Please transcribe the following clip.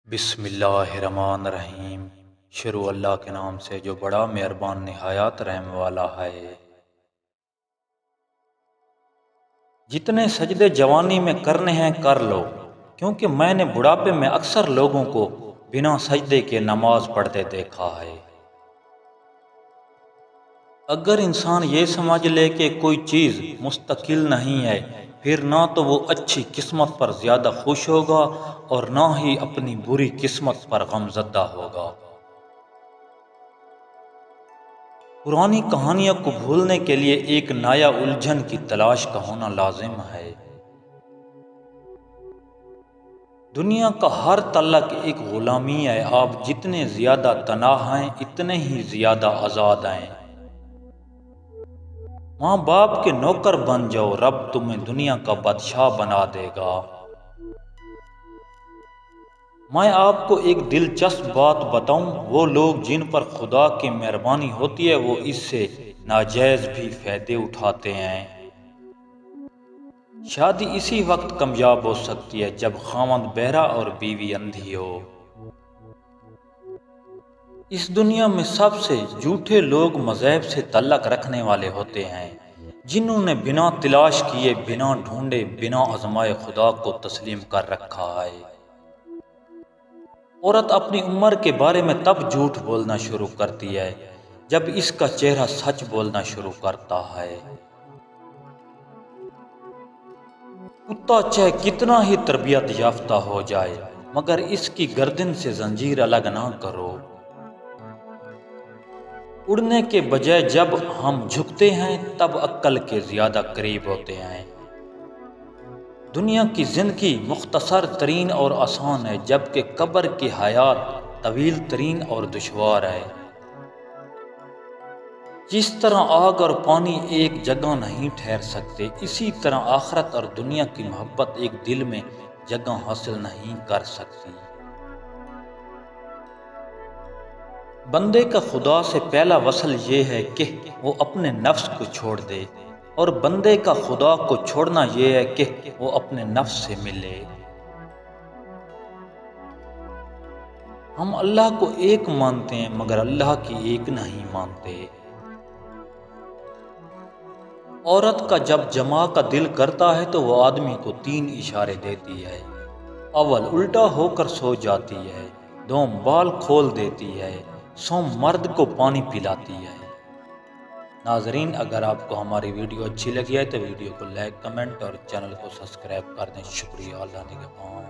بسم اللہ الرحمن الرحیم۔ شروع اللہ کے نام سے جو بڑا مہربان نہایت رحم والا ہے۔ جتنے سجدے جوانی میں کرنے ہیں کر لو، کیونکہ میں نے بڑھاپے میں اکثر لوگوں کو بنا سجدے کے نماز پڑھتے دیکھا ہے۔ اگر انسان یہ سمجھ لے کہ کوئی چیز مستقل نہیں ہے، پھر نہ تو وہ اچھی قسمت پر زیادہ خوش ہوگا اور نہ ہی اپنی بری قسمت پر غمزدہ ہوگا۔ پرانی کہانیوں کو بھولنے کے لیے ایک نیا الجھن کی تلاش کا ہونا لازم ہے۔ دنیا کا ہر تعلق ایک غلامی ہے۔ آپ جتنے زیادہ تنہا ہیں اتنے ہی زیادہ آزاد ہیں۔ ماں باپ کے نوکر بن جاؤ، رب تمہیں دنیا کا بادشاہ بنا دے گا۔ میں آپ کو ایک دلچسپ بات بتاؤں، وہ لوگ جن پر خدا کی مہربانی ہوتی ہے وہ اس سے ناجائز بھی فائدے اٹھاتے ہیں۔ شادی اسی وقت کامیاب ہو سکتی ہے جب خاوند بہرا اور بیوی اندھی ہو۔ اس دنیا میں سب سے جھوٹے لوگ مذہب سے تعلق رکھنے والے ہوتے ہیں، جنہوں نے بنا تلاش کیے، بنا ڈھونڈے، بنا آزمائے خدا کو تسلیم کر رکھا ہے۔ عورت اپنی عمر کے بارے میں تب جھوٹ بولنا شروع کرتی ہے جب اس کا چہرہ سچ بولنا شروع کرتا ہے۔ کتا چاہے کتنا ہی تربیت یافتہ ہو جائے، مگر اس کی گردن سے زنجیر الگ نہ کرو۔ اڑنے کے بجائے جب ہم جھکتے ہیں تب عقل کے زیادہ قریب ہوتے ہیں۔ دنیا کی زندگی مختصر ترین اور آسان ہے، جبکہ قبر کی حیات طویل ترین اور دشوار ہے۔ جس طرح آگ اور پانی ایک جگہ نہیں ٹھہر سکتے، اسی طرح آخرت اور دنیا کی محبت ایک دل میں جگہ حاصل نہیں کر سکتی۔ بندے کا خدا سے پہلا وصل یہ ہے کہ وہ اپنے نفس کو چھوڑ دے، اور بندے کا خدا کو چھوڑنا یہ ہے کہ وہ اپنے نفس سے ملے۔ ہم اللہ کو ایک مانتے ہیں مگر اللہ کی ایک نہیں مانتے۔ عورت کا جب جماع کا دل کرتا ہے تو وہ آدمی کو 3 اشارے دیتی ہے۔ اول الٹا ہو کر سو جاتی ہے، دوم بال کھول دیتی ہے، سوم مرد کو پانی پلاتی ہے۔ ناظرین، اگر آپ کو ہماری ویڈیو اچھی لگی ہے تو ویڈیو کو لائک، کمنٹ اور چینل کو سبسکرائب کر دیں۔ شکریہ۔ اللہ نگہبان۔